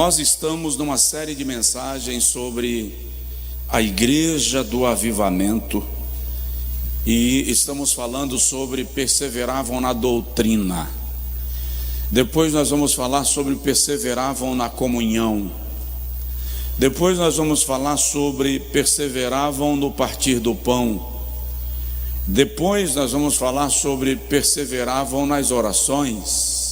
Nós estamos numa série de mensagens sobre a Igreja do Avivamento e estamos falando sobre perseveravam na doutrina. Depois nós vamos falar sobre perseveravam na comunhão. Depois nós vamos falar sobre perseveravam no partir do pão. Depois nós vamos falar sobre perseveravam nas orações.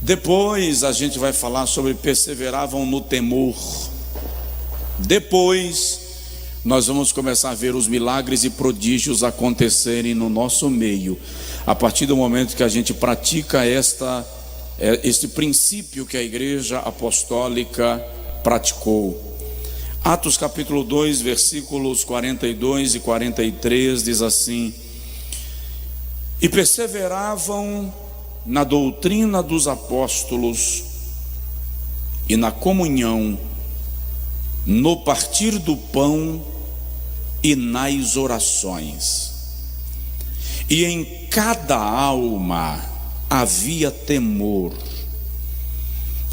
Depois a gente vai falar sobre perseveravam no temor. Depois nós vamos começar a ver os milagres e prodígios acontecerem no nosso meio, a partir do momento que a gente pratica este princípio que a Igreja Apostólica praticou. Atos capítulo 2, versículos 42 e 43 diz assim: e perseveravam na doutrina dos apóstolos e na comunhão, no partir do pão e nas orações. E em cada alma havia temor,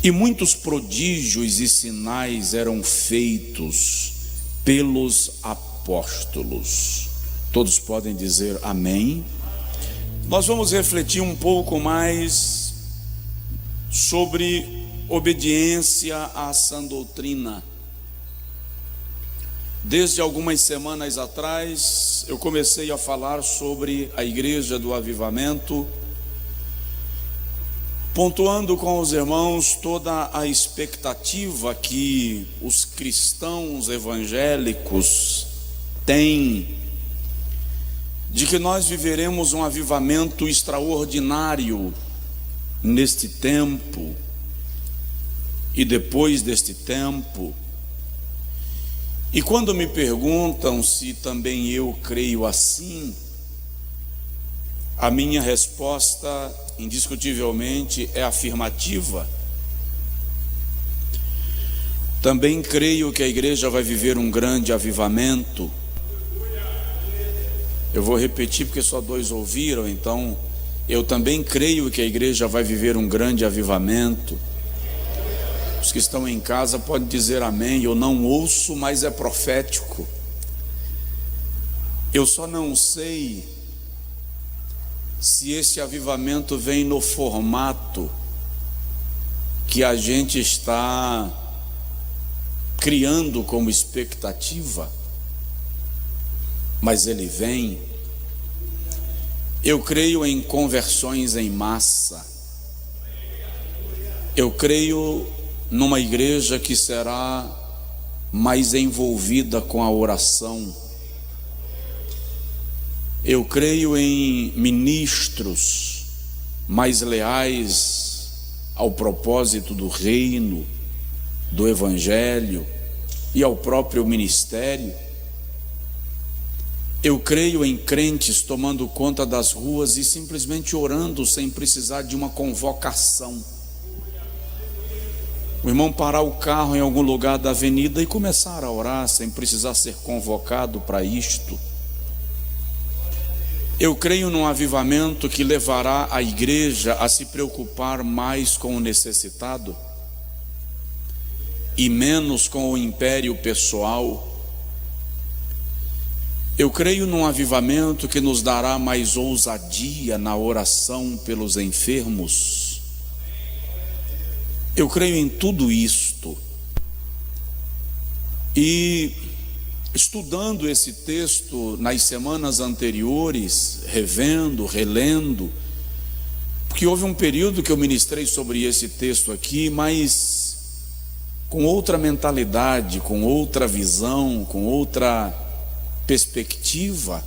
e muitos prodígios e sinais eram feitos pelos apóstolos. Todos podem dizer amém? Nós vamos refletir um pouco mais sobre obediência à sã doutrina. Desde algumas semanas atrás, eu comecei a falar sobre a Igreja do Avivamento, pontuando com os irmãos toda a expectativa que os cristãos evangélicos têm de que nós viveremos um avivamento extraordinário neste tempo e depois deste tempo. E quando me perguntam se também eu creio assim, a minha resposta indiscutivelmente é afirmativa. Também creio que a igreja vai viver um grande avivamento. Eu vou repetir porque só dois ouviram, então eu também creio que a igreja vai viver um grande avivamento. Os que estão em casa podem dizer amém. Eu não ouço, mas é profético. Eu só não sei se esse avivamento vem no formato que a gente está criando como expectativa, mas ele vem. Eu creio em conversões em massa. Eu creio numa igreja que será mais envolvida com a oração. Eu creio em ministros mais leais ao propósito do reino, do evangelho e ao próprio ministério. Eu creio em crentes tomando conta das ruas e simplesmente orando sem precisar de uma convocação. O irmão parar o carro em algum lugar da avenida e começar a orar sem precisar ser convocado para isto. Eu creio num avivamento que levará a igreja a se preocupar mais com o necessitado e menos com o império pessoal. Eu creio num avivamento que nos dará mais ousadia na oração pelos enfermos. Eu creio em tudo isto. E estudando esse texto nas semanas anteriores, revendo, relendo, porque houve um período que eu ministrei sobre esse texto aqui, mas com outra mentalidade, com outra visão, com outra perspectiva.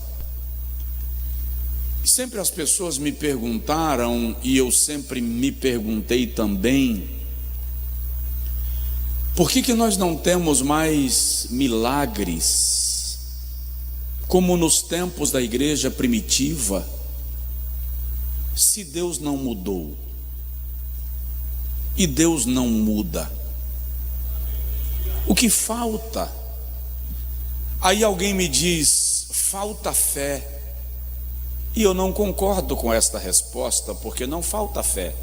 E sempre as pessoas me perguntaram, e eu sempre me perguntei também, por que nós não temos mais milagres como nos tempos da igreja primitiva, se Deus não mudou? E Deus não muda. O que falta? Aí alguém me diz, falta fé. E eu não concordo com esta resposta, porque não falta fé.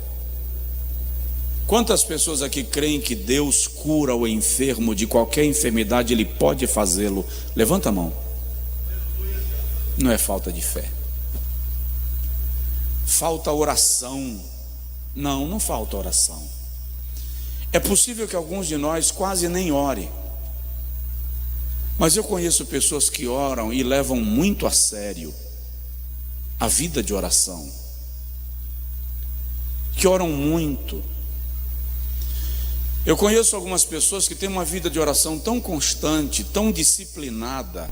Quantas pessoas aqui creem que Deus cura o enfermo de qualquer enfermidade? Ele pode fazê-lo. Levanta a mão. Não é falta de fé. Falta oração. Não, não falta oração. É possível que alguns de nós quase nem orem. Mas eu conheço pessoas que oram e levam muito a sério a vida de oração. Que oram muito. Eu conheço algumas pessoas que têm uma vida de oração tão constante, tão disciplinada,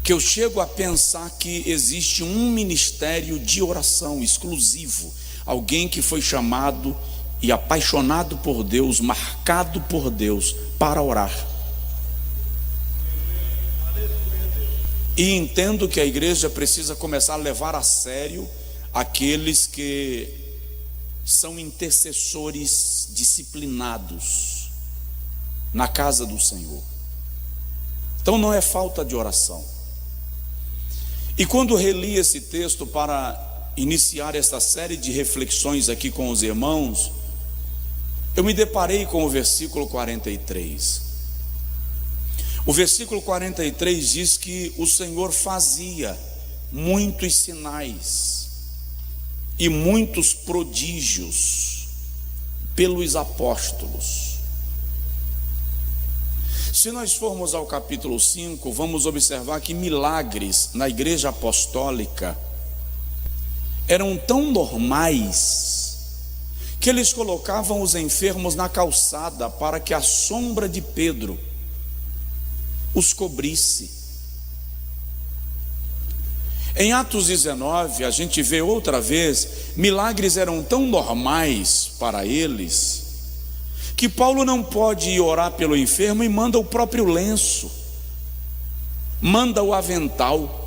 que eu chego a pensar que existe um ministério de oração exclusivo. Alguém que foi chamado e apaixonado por Deus, marcado por Deus para orar. E entendo que a igreja precisa começar a levar a sério aqueles que são intercessores disciplinados na casa do Senhor. Então não é falta de oração. E quando reli esse texto para iniciar esta série de reflexões aqui com os irmãos, eu me deparei com o versículo 43. O versículo 43 diz que o Senhor fazia muitos sinais e muitos prodígios pelos apóstolos. Se nós formos ao capítulo 5, vamos observar que milagres na igreja apostólica eram tão normais que eles colocavam os enfermos na calçada para que a sombra de Pedro os cobrisse. Em Atos 19, a gente vê outra vez, milagres eram tão normais para eles, que Paulo não pode ir orar pelo enfermo e manda o próprio lenço, manda o avental,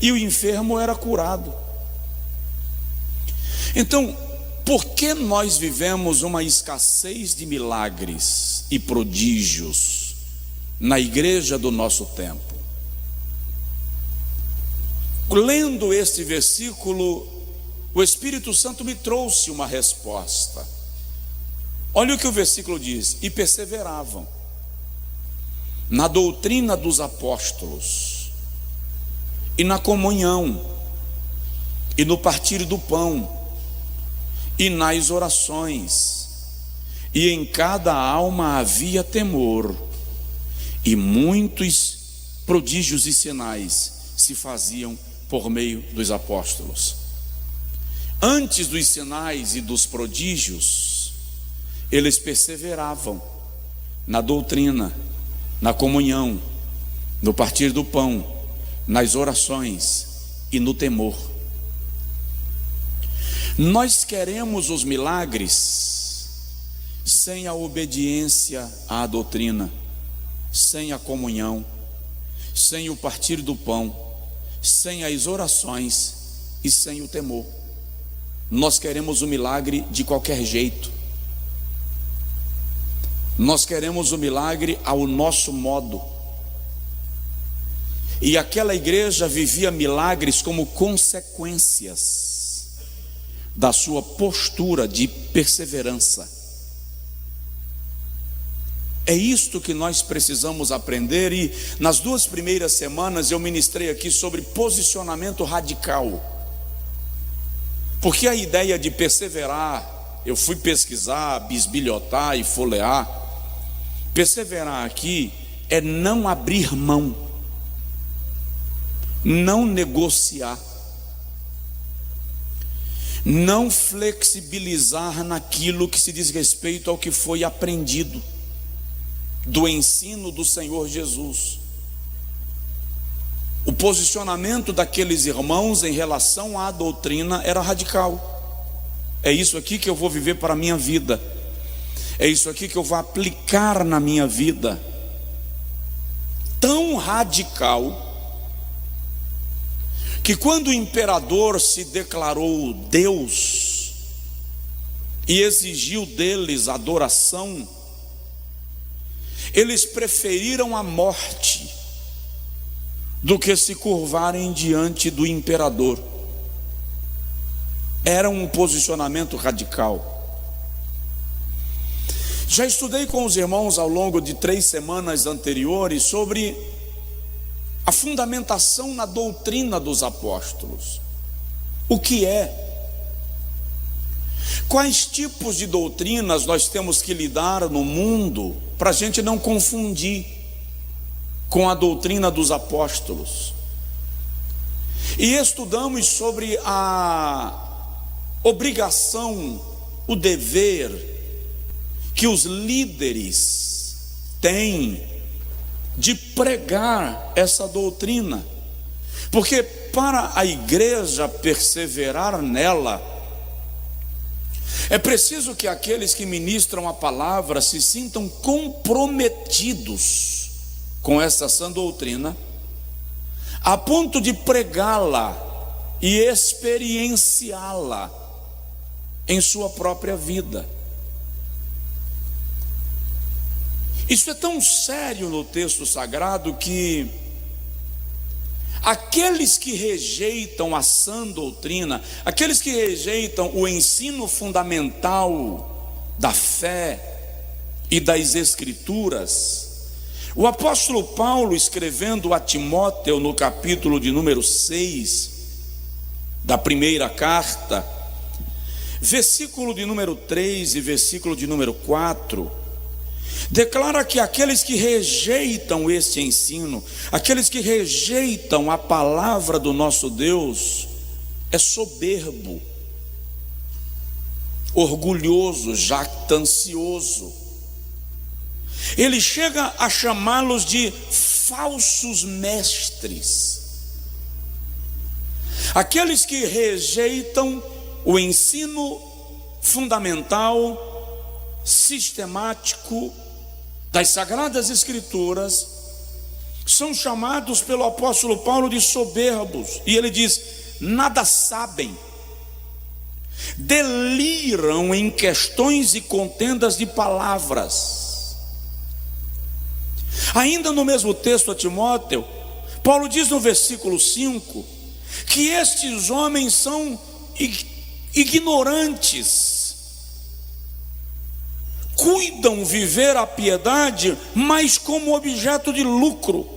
e o enfermo era curado. Então, por que nós vivemos uma escassez de milagres e prodígios na igreja do nosso tempo? Lendo este versículo, o Espírito Santo me trouxe uma resposta. Olha o que o versículo diz: e perseveravam na doutrina dos apóstolos, e na comunhão, e no partir do pão, e nas orações, e em cada alma havia temor, e muitos prodígios e sinais se faziam por meio dos apóstolos. Antes dos sinais e dos prodígios, eles perseveravam na doutrina, na comunhão, no partir do pão, nas orações e no temor. Nós queremos os milagres sem a obediência à doutrina, sem a comunhão, sem o partir do pão, sem as orações e sem o temor. Nós queremos o milagre de qualquer jeito. Nós queremos o milagre ao nosso modo. E aquela igreja vivia milagres como consequências da sua postura de perseverança. É isto que nós precisamos aprender. E nas 2 primeiras semanas eu ministrei aqui sobre posicionamento radical, porque a ideia de perseverar, eu fui pesquisar, bisbilhotar e folhear. Perseverar aqui é não abrir mão, não negociar, não flexibilizar naquilo que se diz respeito ao que foi aprendido do ensino do Senhor Jesus. O posicionamento daqueles irmãos em relação à doutrina era radical. É isso aqui que eu vou viver para a minha vida, é isso aqui que eu vou aplicar na minha vida. Tão radical que quando o imperador se declarou Deus e exigiu deles adoração, eles preferiram a morte do que se curvarem diante do imperador. Era um posicionamento radical. Já estudei com os irmãos ao longo de 3 semanas anteriores sobre a fundamentação na doutrina dos apóstolos. O que é? Quais tipos de doutrinas nós temos que lidar no mundo para a gente não confundir com a doutrina dos apóstolos? E estudamos sobre a obrigação, o dever que os líderes têm de pregar essa doutrina, porque para a igreja perseverar nela, é preciso que aqueles que ministram a palavra se sintam comprometidos com essa sã doutrina, a ponto de pregá-la e experienciá-la em sua própria vida. Isso é tão sério no texto sagrado que aqueles que rejeitam a sã doutrina, aqueles que rejeitam o ensino fundamental da fé e das Escrituras, o apóstolo Paulo, escrevendo a Timóteo no capítulo de número 6 da primeira carta, versículo de número 3 e versículo de número 4, declara que aqueles que rejeitam este ensino, aqueles que rejeitam a palavra do nosso Deus, é soberbo, orgulhoso, jactancioso. Ele chega a chamá-los de falsos mestres. Aqueles que rejeitam o ensino fundamental, sistemático das Sagradas Escrituras, são chamados pelo apóstolo Paulo de soberbos. E ele diz: nada sabem, deliram em questões e contendas de palavras. Ainda no mesmo texto a Timóteo, Paulo diz no versículo 5 que estes homens são ignorantes, cuidam viver a piedade, mas como objeto de lucro.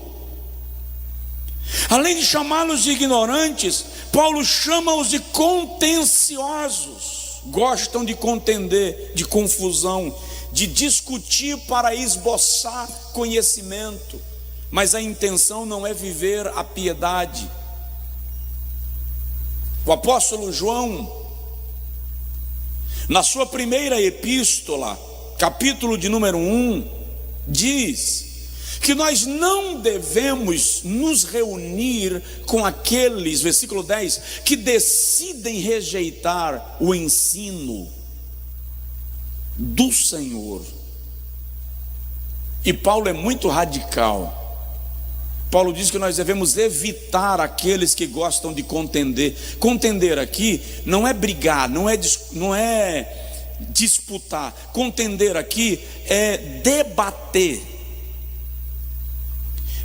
Além de chamá-los de ignorantes, Paulo chama-os de contenciosos. Gostam de contender, de confusão, de discutir para esboçar conhecimento, mas a intenção não é viver a piedade. O apóstolo João, na sua primeira epístola, capítulo de número 1, diz que nós não devemos nos reunir com aqueles, versículo 10, que decidem rejeitar o ensino do Senhor. E Paulo é muito radical. Paulo diz que nós devemos evitar aqueles que gostam de contender. Contender aqui não é brigar, não é disputar. Contender aqui é debater,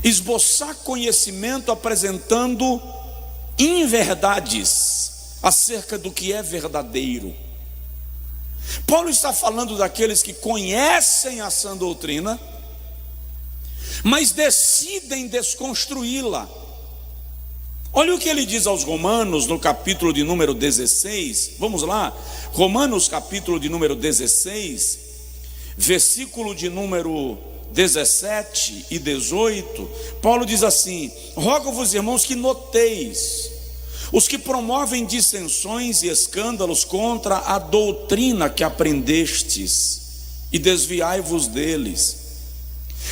esboçar conhecimento apresentando inverdades acerca do que é verdadeiro. Paulo está falando daqueles que conhecem a sã doutrina, mas decidem desconstruí-la. Olha o que ele diz aos Romanos no capítulo de número 16. Vamos lá, Romanos capítulo de número 16, versículo de número 17 e 18. Paulo diz assim: rogo-vos, irmãos, que noteis os que promovem dissensões e escândalos contra a doutrina que aprendestes, e desviai-vos deles,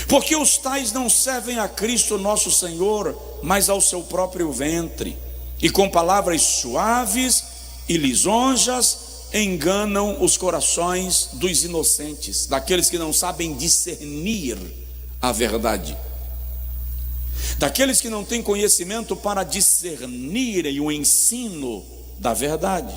porque os tais não servem a Cristo nosso Senhor, mas ao seu próprio ventre, e com palavras suaves e lisonjas enganam os corações dos inocentes, daqueles que não sabem discernir a verdade, daqueles que não têm conhecimento para discernirem o ensino da verdade.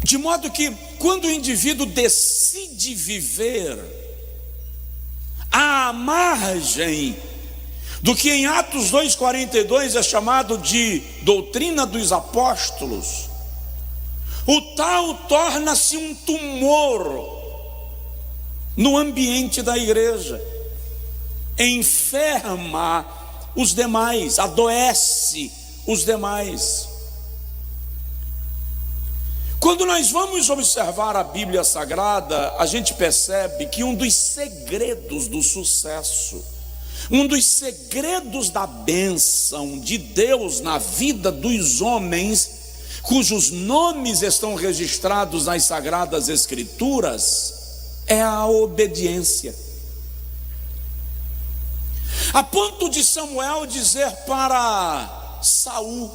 De modo que, quando o indivíduo decide viver à margem do que em Atos 2,42 é chamado de doutrina dos apóstolos, o tal torna-se um tumor no ambiente da igreja, enferma os demais, adoece os demais. Quando nós vamos observar a Bíblia Sagrada, a gente percebe que um dos segredos do sucesso, um dos segredos da bênção de Deus na vida dos homens, cujos nomes estão registrados nas Sagradas Escrituras, é a obediência. A ponto de Samuel dizer para Saul,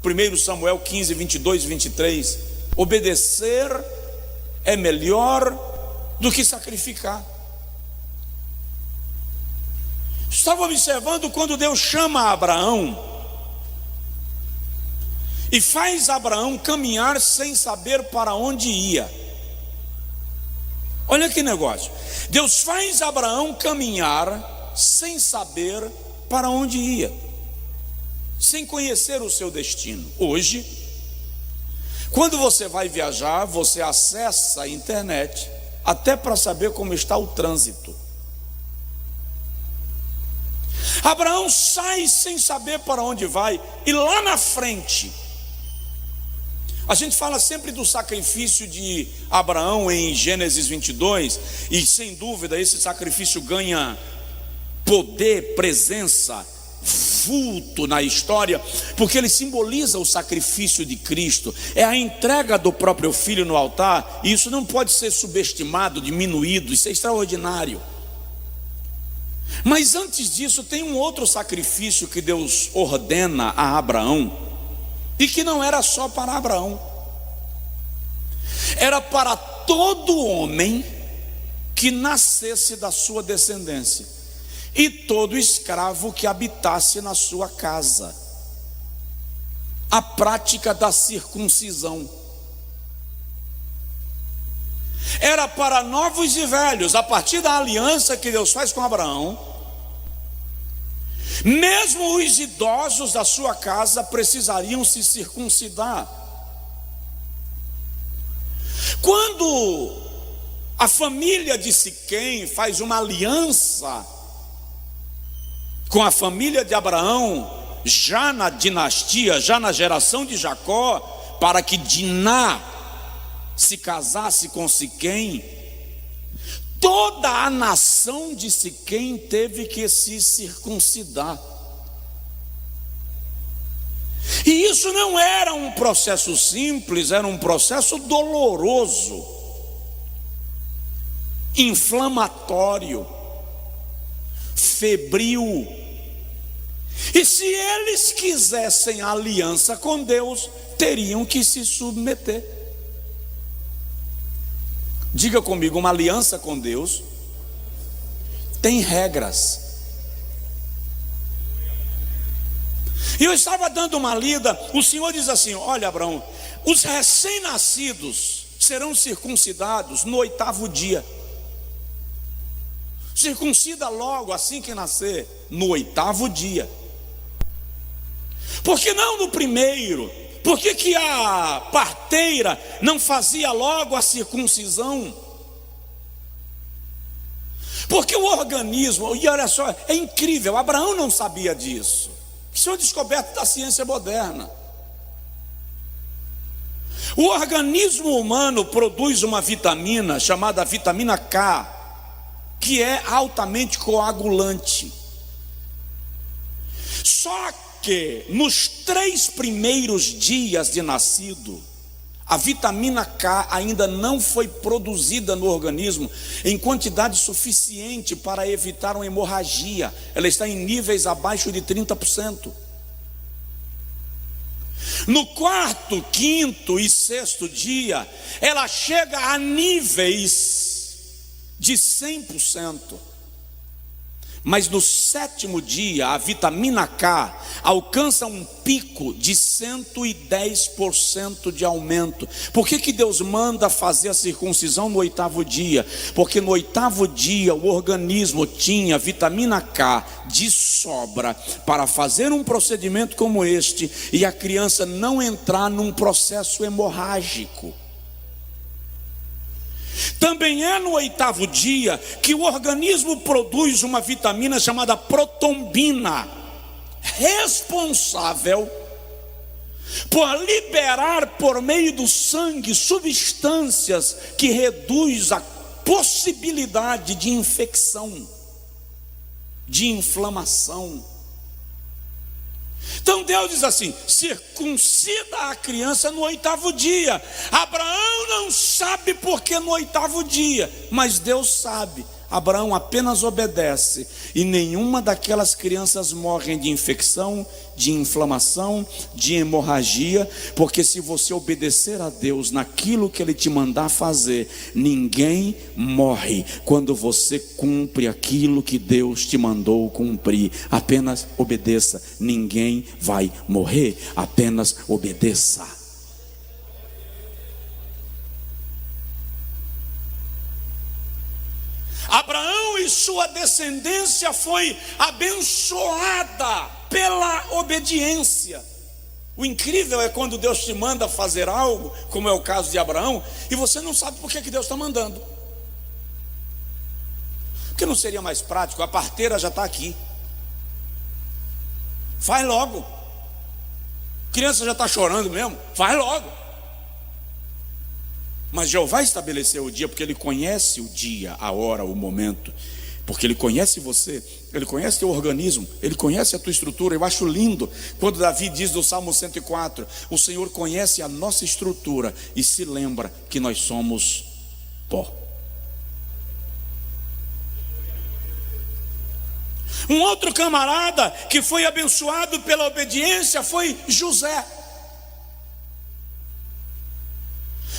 1 Samuel 15, 22 e 23, obedecer é melhor do que sacrificar. Estava observando quando Deus chama Abraão e faz Abraão caminhar sem saber para onde ia. Olha que negócio. Deus faz Abraão caminhar sem saber para onde ia, sem conhecer o seu destino. Hoje, quando você vai viajar, você acessa a internet até para saber como está o trânsito. Abraão sai sem saber para onde vai, e lá na frente, a gente fala sempre do sacrifício de Abraão em Gênesis 22, e sem dúvida esse sacrifício ganha poder, presença, vulto na história, porque ele simboliza o sacrifício de Cristo, é a entrega do próprio Filho no altar, e isso não pode ser subestimado, diminuído, isso é extraordinário. Mas antes disso tem um outro sacrifício que Deus ordena a Abraão, e que não era só para Abraão, era para todo homem que nascesse da sua descendência, e todo escravo que habitasse na sua casa. A prática da circuncisão era para novos e velhos. A partir da aliança que Deus faz com Abraão, mesmo os idosos da sua casa precisariam se circuncidar. Quando a família de Siquém faz uma aliança com a família de Abraão, já na dinastia, já na geração de Jacó, para que Diná se casasse com Siquém, toda a nação de Siquém teve que se circuncidar. E isso não era um processo simples, era um processo doloroso, inflamatório, febril. E se eles quisessem aliança com Deus, teriam que se submeter. Diga comigo, uma aliança com Deus tem regras. E eu estava dando uma lida, o Senhor diz assim: olha, Abraão, os recém-nascidos serão circuncidados no 8º dia. Circuncida logo assim que nascer, no 8º dia. Por que não no primeiro? Por que a parteira não fazia logo a circuncisão? Porque o organismo, e olha só, é incrível, Abraão não sabia disso. Isso é uma descoberta da ciência moderna. O organismo humano produz uma vitamina chamada vitamina K, que é altamente coagulante. Só que nos 3 primeiros dias de nascido, a vitamina K ainda não foi produzida no organismo em quantidade suficiente para evitar uma hemorragia. Ela está em níveis abaixo de 30%. No 4º, 5º e 6º dia, ela chega a níveis de 100%. Mas no 7º dia, a vitamina K alcança um pico de 110% de aumento. Por que Deus manda fazer a circuncisão no 8º dia? Porque no 8º dia o organismo tinha vitamina K de sobra para fazer um procedimento como este e a criança não entrar num processo hemorrágico. Também é no 8º dia que o organismo produz uma vitamina chamada protombina, responsável por liberar por meio do sangue substâncias que reduz a possibilidade de infecção, de inflamação. Então Deus diz assim: circuncida a criança no 8º dia. Abraão não sabe porque no 8º dia, mas Deus sabe. Abraão apenas obedece, e nenhuma daquelas crianças morrem de infecção, de inflamação, de hemorragia, porque se você obedecer a Deus naquilo que Ele te mandar fazer, ninguém morre quando você cumpre aquilo que Deus te mandou cumprir. Apenas obedeça, ninguém vai morrer, apenas obedeça. Abraão e sua descendência foi abençoada pela obediência. O incrível é quando Deus te manda fazer algo, como é o caso de Abraão, e você não sabe por que Deus está mandando. Porque não seria mais prático? A parteira já está aqui, faz logo. A criança já está chorando mesmo, faz logo. Mas Jeová estabeleceu o dia, porque Ele conhece o dia, a hora, o momento, porque Ele conhece você, Ele conhece teu organismo, Ele conhece a tua estrutura. Eu acho lindo quando Davi diz no Salmo 104, o Senhor conhece a nossa estrutura e se lembra que nós somos pó. Um outro camarada que foi abençoado pela obediência foi José.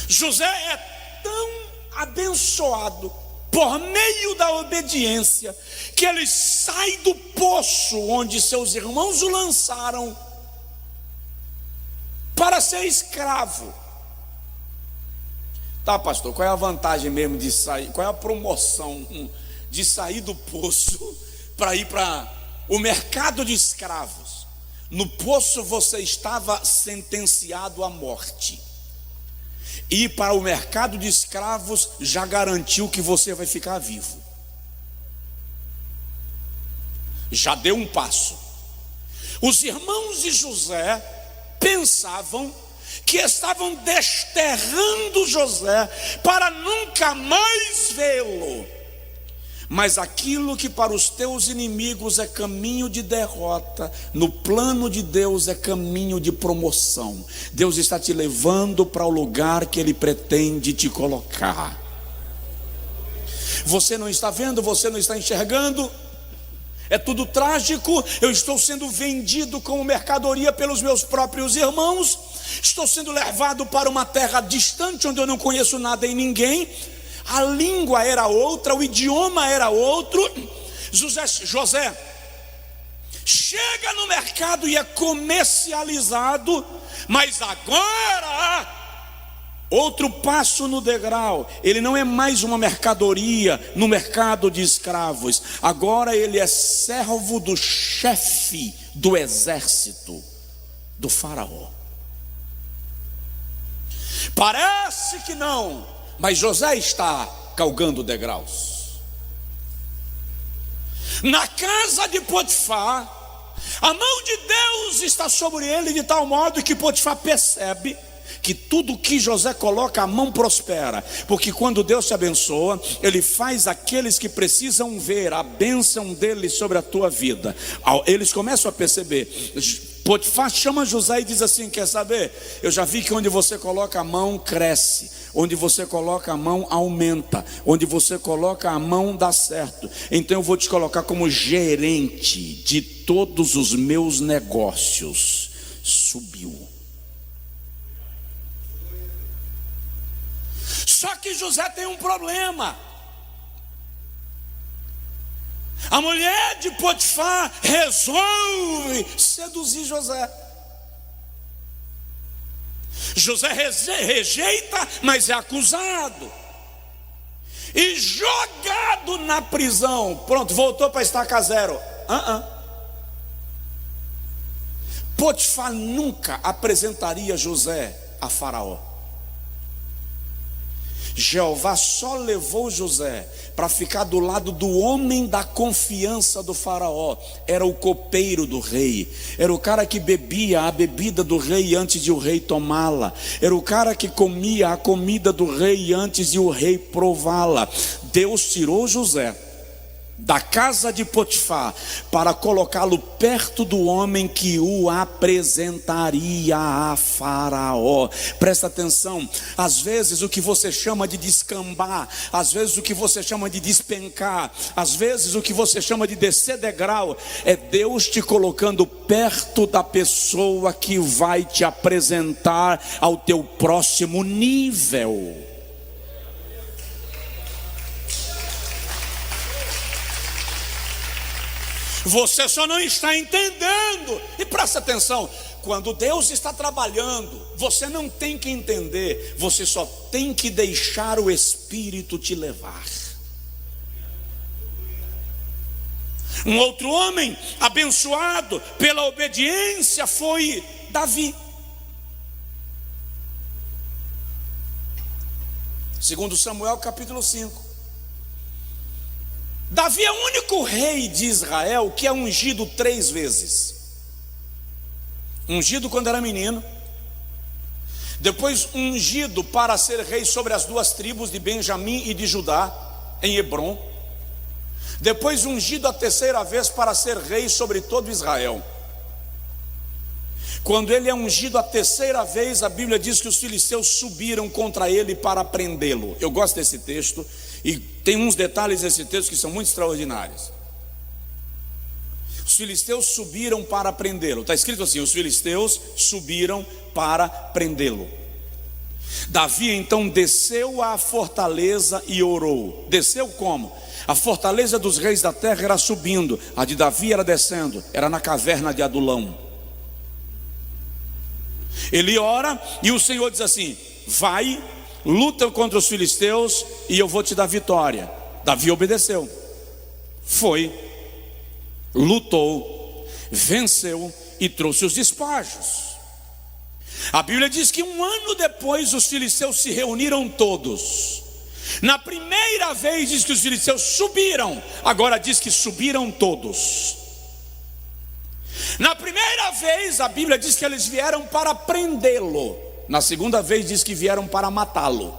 José é tão abençoado por meio da obediência que ele sai do poço onde seus irmãos o lançaram para ser escravo. Tá, pastor, qual é a vantagem mesmo de sair? Qual é a promoção de sair do poço para ir para o mercado de escravos? No poço você estava sentenciado à morte. Ir para o mercado de escravos já garantiu que você vai ficar vivo. Já deu um passo. Os irmãos de José pensavam que estavam desterrando José para nunca mais vê-lo. Mas aquilo que para os teus inimigos é caminho de derrota, no plano de Deus é caminho de promoção. Deus está te levando para o lugar que Ele pretende te colocar. Você não está vendo, você não está enxergando, é tudo trágico. Eu estou sendo vendido como mercadoria pelos meus próprios irmãos, estou sendo levado para uma terra distante onde eu não conheço nada e ninguém. A língua era outra, o idioma era outro. José chega no mercado e é comercializado, mas agora outro passo no degrau. Ele não é mais uma mercadoria no mercado de escravos. Agora ele é servo do chefe do exército do faraó. Parece que não, mas José está galgando degraus. Na casa de Potifar, a mão de Deus está sobre ele de tal modo que Potifar percebe que tudo que José coloca, a mão prospera. Porque quando Deus te abençoa, Ele faz aqueles que precisam ver a bênção dele sobre a tua vida. Eles começam a perceber. Potifar chama José e diz assim: quer saber? Eu já vi que onde você coloca a mão cresce, onde você coloca a mão aumenta, onde você coloca a mão dá certo. Então eu vou te colocar como gerente de todos os meus negócios. Subiu. Só que José tem um problema. A mulher de Potifar resolve seduzir José. José rejeita, mas é acusado e jogado na prisão. Pronto, voltou para estaca zero. Potifar nunca apresentaria José a Faraó. Jeová só levou José para ficar do lado do homem da confiança do Faraó. Era o copeiro do rei, era o cara que bebia a bebida do rei antes de o rei tomá-la, era o cara que comia a comida do rei antes de o rei prová-la. Deus tirou José da casa de Potifar para colocá-lo perto do homem que o apresentaria a Faraó. Presta atenção, às vezes o que você chama de descambar, às vezes o que você chama de despencar, às vezes o que você chama de descer degrau, é Deus te colocando perto da pessoa que vai te apresentar ao teu próximo nível. Você só não está entendendo. E presta atenção, quando Deus está trabalhando, você não tem que entender, você só tem que deixar o Espírito te levar. Um outro homem abençoado pela obediência foi Davi. Segundo Samuel capítulo 5. Davi é o único rei de Israel que é ungido 3 vezes. Ungido quando era menino, depois ungido para ser rei sobre as 2 tribos de Benjamim e de Judá, em Hebrom, depois ungido a 3ª vez para ser rei sobre todo Israel. Quando ele é ungido a 3ª vez, a Bíblia diz que os filisteus subiram contra ele para prendê-lo. Eu gosto desse texto, e tem uns detalhes desse texto que são muito extraordinários. Os filisteus subiram para prendê-lo. Está escrito assim: os filisteus subiram para prendê-lo. Davi então desceu à fortaleza e orou. Desceu como? A fortaleza dos reis da terra era subindo, a de Davi era descendo, era na caverna de Adulão. Ele ora e o Senhor diz assim: vai, luta contra os filisteus e eu vou te dar vitória. Davi obedeceu, foi, lutou, venceu e trouxe os despojos. A Bíblia diz que 1 ano depois os filisteus se reuniram todos. Na primeira vez diz que os filisteus subiram, agora diz que subiram todos. Na primeira vez a Bíblia diz que eles vieram para prendê-lo. Na segunda vez diz que vieram para matá-lo.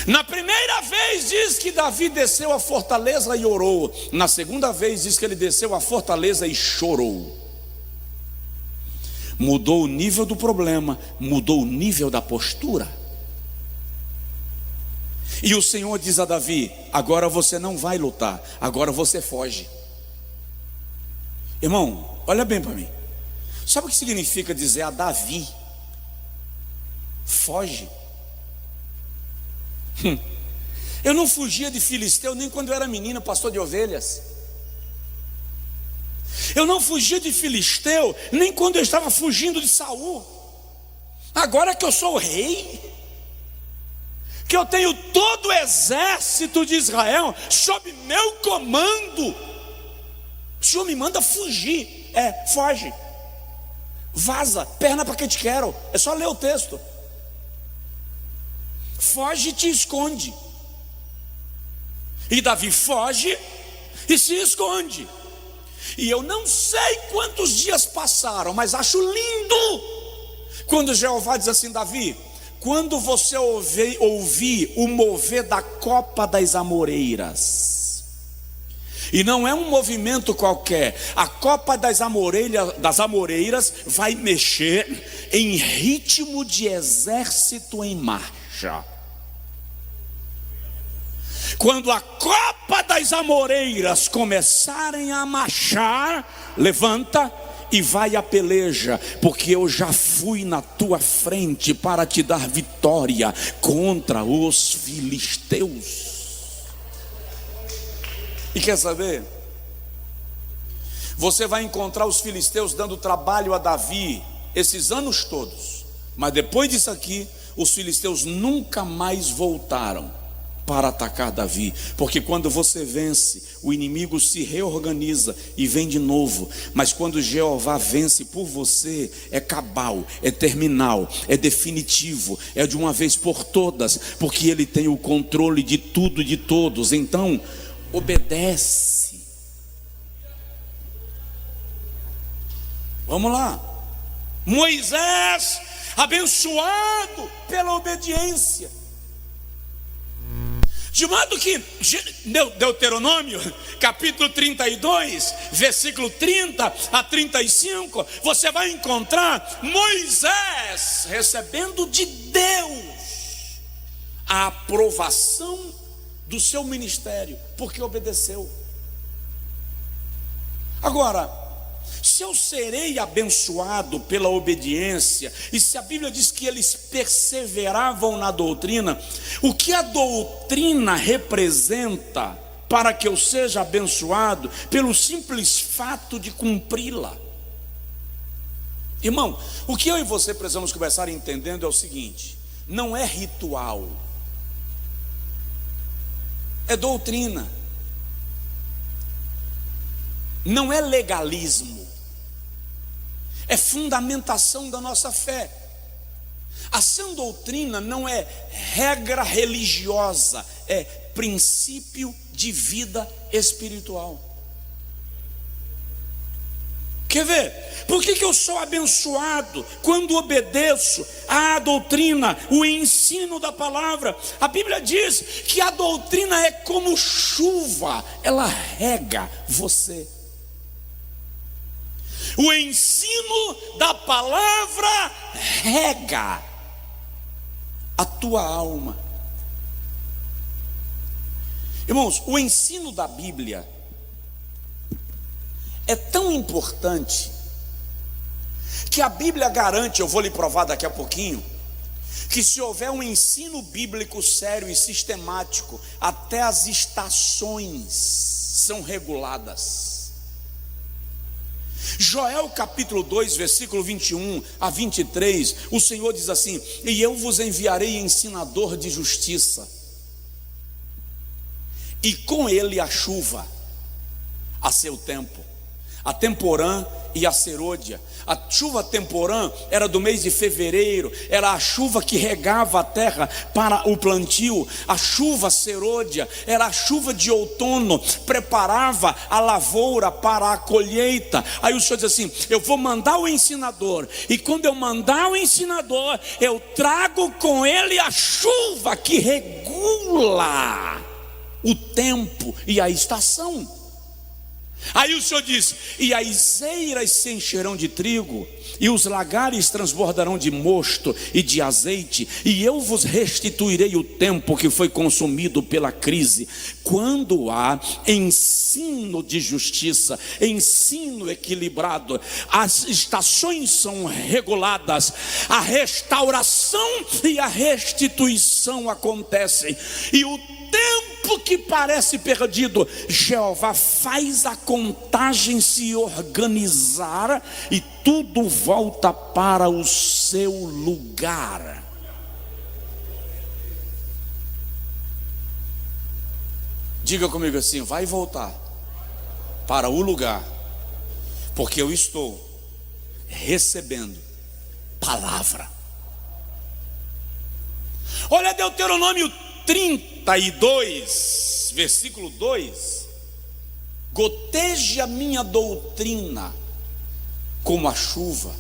Na primeira vez diz que Davi desceu à fortaleza e orou. Na segunda vez diz que ele desceu à fortaleza e chorou. Mudou o nível do problema, mudou o nível da postura. E o Senhor diz a Davi: agora você não vai lutar, agora você foge. Irmão, olha bem para mim. Sabe o que significa dizer a Davi: foge? Eu não fugia de filisteu nem quando eu era menino, pastor de ovelhas. Eu não fugia de filisteu nem quando eu estava fugindo de Saul. Agora que eu sou o rei, que eu tenho todo o exército de Israel sob meu comando, o Senhor me manda fugir. Foge, vaza, perna para que te quero. É só ler o texto. Foge e te esconde. E Davi foge e se esconde. E eu não sei quantos dias passaram, mas acho lindo quando Jeová diz assim: Davi, quando você ouvir o mover da copa das amoreiras, e não é um movimento qualquer, a copa das amoreiras vai mexer em ritmo de exército em marcha. Quando a copa das amoreiras começarem a marchar, levanta e vai à peleja, porque eu já fui na tua frente para te dar vitória contra os filisteus. E quer saber? Você vai encontrar os filisteus dando trabalho a Davi esses anos todos, mas depois disso aqui, os filisteus nunca mais voltaram. para atacar Davi, porque quando você vence, o inimigo se reorganiza e vem de novo. Mas quando Jeová vence por você, é cabal, é terminal, é definitivo, é de uma vez por todas, porque ele tem o controle de tudo e de todos. Então, obedece. Vamos lá. Moisés, abençoado pela obediência. De modo que Deuteronômio, capítulo 32, versículo 30 a 35, você vai encontrar Moisés recebendo de Deus a aprovação do seu ministério, porque obedeceu. Agora, se eu serei abençoado pela obediência, e se a Bíblia diz que eles perseveravam na doutrina, o que a doutrina representa para que eu seja abençoado? Pelo simples fato de cumpri-la. Irmão, o que eu e você precisamos começar entendendo é o seguinte: não é ritual, é doutrina, não é legalismo, é fundamentação da nossa fé. A sã doutrina não é regra religiosa, é princípio de vida espiritual. Quer ver? Por que eu sou abençoado? Quando obedeço à doutrina, o ensino da palavra. A Bíblia diz que a doutrina é como chuva, ela rega você. O ensino da palavra rega a tua alma. Irmãos, o ensino da Bíblia é tão importante que a Bíblia garante, eu vou lhe provar daqui a pouquinho, que se houver um ensino bíblico sério e sistemático, até as estações são reguladas. Joel capítulo 2, versículo 21 a 23, o Senhor diz assim: e eu vos enviarei ensinador de justiça, e com ele a chuva a seu tempo, a temporã e a serôdia. A chuva temporã era do mês de fevereiro, era a chuva que regava a terra para o plantio. A chuva serôdia era a chuva de outono, preparava a lavoura para a colheita. Aí o Senhor diz assim: eu vou mandar o ensinador, e quando eu mandar o ensinador, eu trago com ele a chuva que regula o tempo e a estação. Aí o Senhor diz: e as eiras se encherão de trigo, e os lagares transbordarão de mosto e de azeite, e eu vos restituirei o tempo que foi consumido pela crise. Quando há ensino de justiça, ensino equilibrado, as estações são reguladas, a restauração e a restituição acontecem, e o tempo que parece perdido, Jeová faz a contagem se organizar e tudo volta para o seu lugar. Diga comigo assim: vai voltar para o lugar, porque eu estou recebendo palavra. Olha Deuteronômio 32, versículo 2: goteje a minha doutrina como a chuva,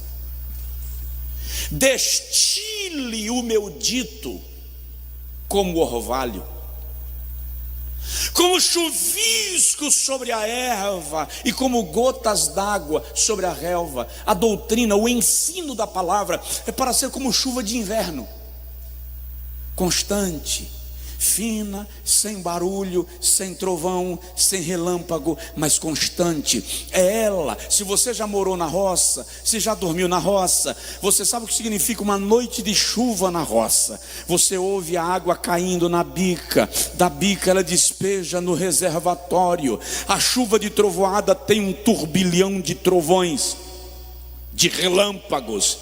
destile o meu dito como orvalho, como chuvisco sobre a erva e como gotas d'água sobre a relva. A doutrina, o ensino da palavra é para ser como chuva de inverno, constante, fina, sem barulho, sem trovão, sem relâmpago, mas constante. É ela. Se você já morou na roça, se já dormiu na roça, você sabe o que significa uma noite de chuva na roça. Você ouve a água caindo na bica, da bica ela despeja no reservatório. A chuva de trovoada tem um turbilhão de trovões, de relâmpagos.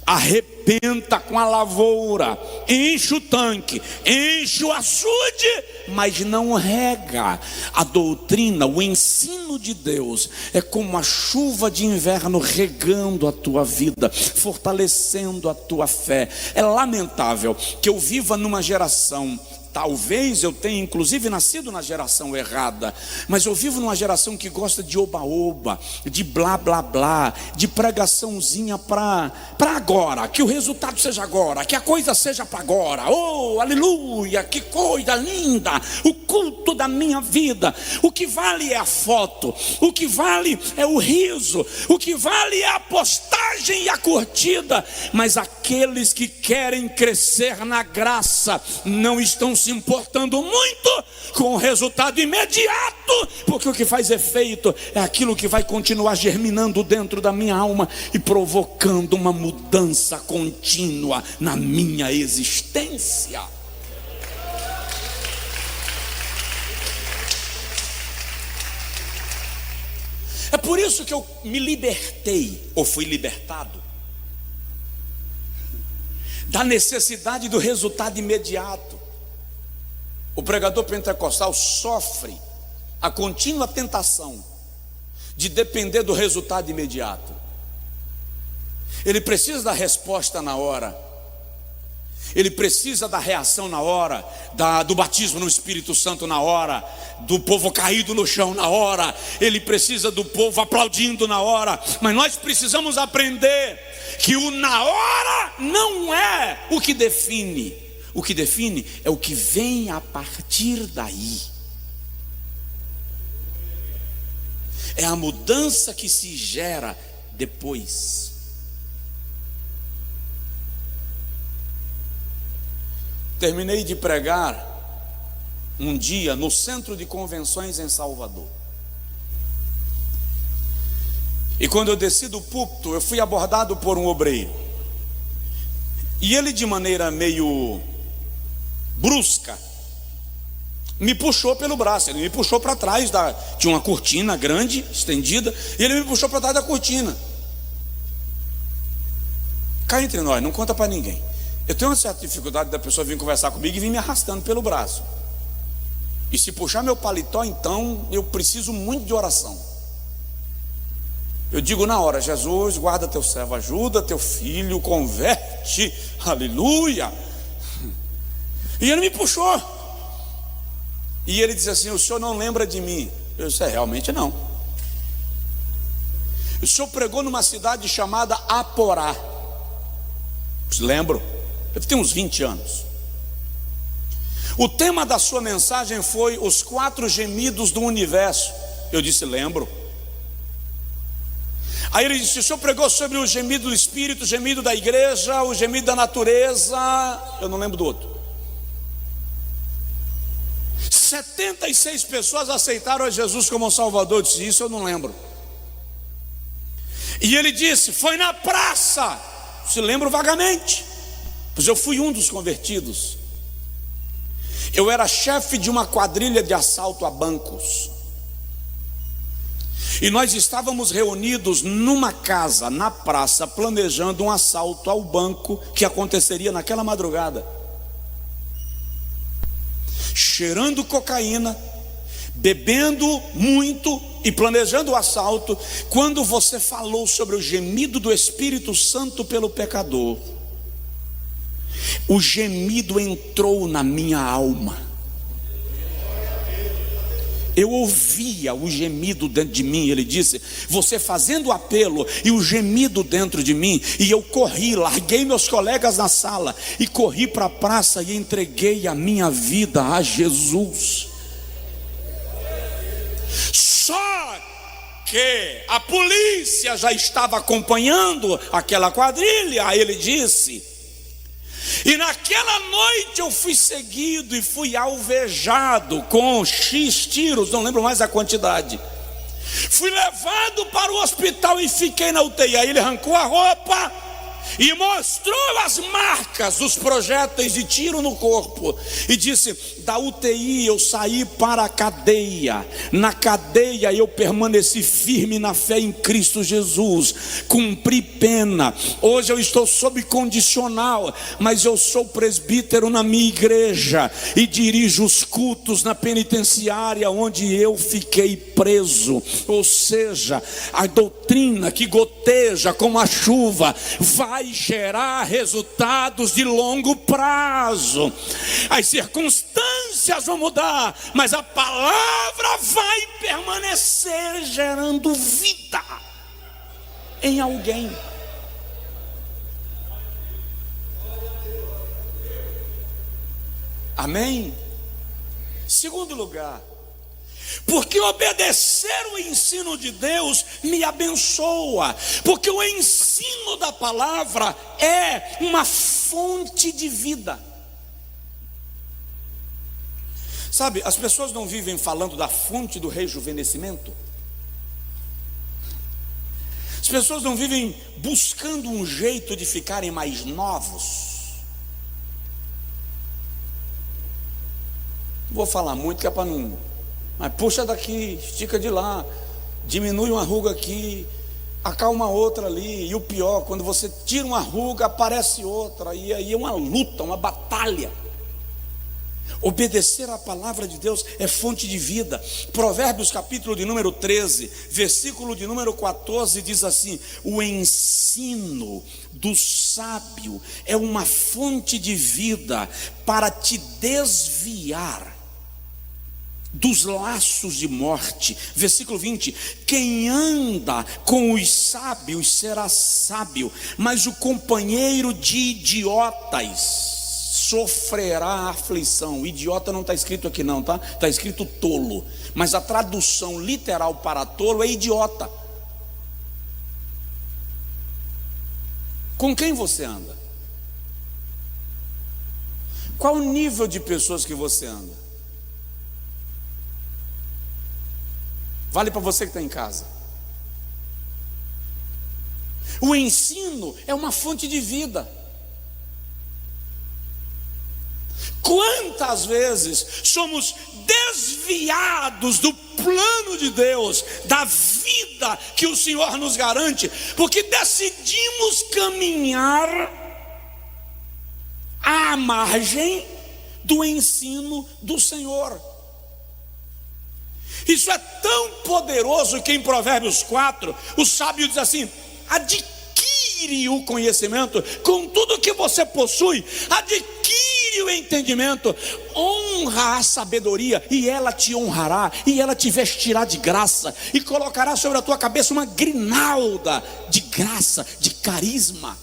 arrebenta com a lavoura, enche o tanque, enche o açude, mas não rega. A doutrina, o ensino de Deus é como a chuva de inverno regando a tua vida, fortalecendo a tua fé. É lamentável que eu viva numa geração, talvez eu tenha inclusive nascido na geração errada, mas eu vivo numa geração que gosta de oba-oba, de blá blá blá, de pregaçãozinha para agora, que o resultado seja agora, que a coisa seja para agora. Oh, aleluia, que coisa linda, o culto da minha vida. O que vale é a foto, o que vale é o riso, o que vale é a postagem e a curtida. Mas aqueles que querem crescer na graça não estão se importando muito com o resultado imediato, porque o que faz efeito é aquilo que vai continuar germinando dentro da minha alma e provocando uma mudança contínua na minha existência. É por isso que eu me libertei, ou fui libertado, da necessidade do resultado imediato. O pregador pentecostal sofre a contínua tentação de depender do resultado imediato. Ele precisa da resposta na hora, ele precisa da reação na hora, do batismo no Espírito Santo na hora, do povo caído no chão na hora, ele precisa do povo aplaudindo na hora. Mas nós precisamos aprender que o na hora não é o que define. O que define é o que vem a partir daí. É a mudança que se gera depois. Terminei de pregar um dia no Centro de Convenções em Salvador. E quando eu desci do púlpito, eu fui abordado por um obreiro. E ele, de maneira meio brusca, me puxou pelo braço. Ele me puxou para trás tinha uma cortina grande, estendida, e ele me puxou para trás da cortina. Cá entre nós, não conta para ninguém. Eu tenho uma certa dificuldade da pessoa vir conversar comigo e vir me arrastando pelo braço. E se puxar meu paletó, então eu preciso muito de oração. Eu digo na hora: Jesus, guarda teu servo, ajuda teu filho, converte, aleluia. E ele me puxou. E ele disse assim: o senhor não lembra de mim? Eu disse: realmente não. O senhor pregou numa cidade chamada Aporá. Lembro, eu tenho uns 20 anos. O tema da sua mensagem foi os 4 gemidos do universo. Eu disse: lembro. Aí ele disse: o senhor pregou sobre o gemido do Espírito, o gemido da igreja, o gemido da natureza. Eu não lembro do outro. 76 pessoas aceitaram a Jesus como Salvador. Eu disse: isso eu não lembro. E ele disse: foi na praça. Se lembro vagamente, pois eu fui um dos convertidos. Eu era chefe de uma quadrilha de assalto a bancos. E nós estávamos reunidos numa casa, na praça, planejando um assalto ao banco que aconteceria naquela madrugada. Cheirando cocaína, bebendo muito e planejando o assalto, quando você falou sobre o gemido do Espírito Santo pelo pecador, o gemido entrou na minha alma. Eu ouvia o gemido dentro de mim. Ele disse: você fazendo o apelo e o gemido dentro de mim. E eu corri, larguei meus colegas na sala e corri para a praça e entreguei a minha vida a Jesus. Só que a polícia já estava acompanhando aquela quadrilha. Aí ele disse: e naquela noite eu fui seguido e fui alvejado com X tiros, não lembro mais a quantidade. Fui levado para o hospital e fiquei na UTI. Aí ele arrancou a roupa e mostrou as marcas dos projéteis de tiro no corpo, e disse: da UTI eu saí para a cadeia, na cadeia eu permaneci firme na fé em Cristo Jesus, cumpri pena, hoje eu estou sob condicional, mas eu sou presbítero na minha igreja, e dirijo os cultos na penitenciária onde eu fiquei preso. Ou seja, a doutrina que goteja como a chuva vai gerar resultados de longo prazo. As circunstâncias vão mudar, mas a palavra vai permanecer gerando vida em alguém. Amém? Segundo lugar, porque obedecer o ensino de Deus me abençoa, porque o ensino da palavra é uma fonte de vida. Sabe, as pessoas não vivem falando da fonte do rejuvenescimento? As pessoas não vivem buscando um jeito de ficarem mais novos? Vou falar muito que é para não... Mas puxa daqui, estica de lá, diminui uma ruga aqui, acalma outra ali. E o pior, quando você tira uma ruga, aparece outra. E aí é uma luta, uma batalha. Obedecer à palavra de Deus é fonte de vida. Provérbios capítulo de número 13, versículo de número 14 diz assim: o ensino do sábio é uma fonte de vida para te desviar dos laços de morte. Versículo 20: quem anda com os sábios será sábio, mas o companheiro de idiotas sofrerá aflição. Idiota não está escrito aqui não, tá? Está escrito tolo, mas a tradução literal para tolo é idiota. Com quem você anda? Qual o nível de pessoas que você anda? Vale para você que está em casa. O ensino é uma fonte de vida. Quantas vezes somos desviados do plano de Deus, da vida que o Senhor nos garante, porque decidimos caminhar à margem do ensino do Senhor. Isso é tão poderoso que em Provérbios 4, o sábio diz assim: adquire o conhecimento com tudo que você possui, adquire o entendimento, honra a sabedoria, e ela te honrará, e ela te vestirá de graça, e colocará sobre a tua cabeça uma grinalda de graça, de carisma.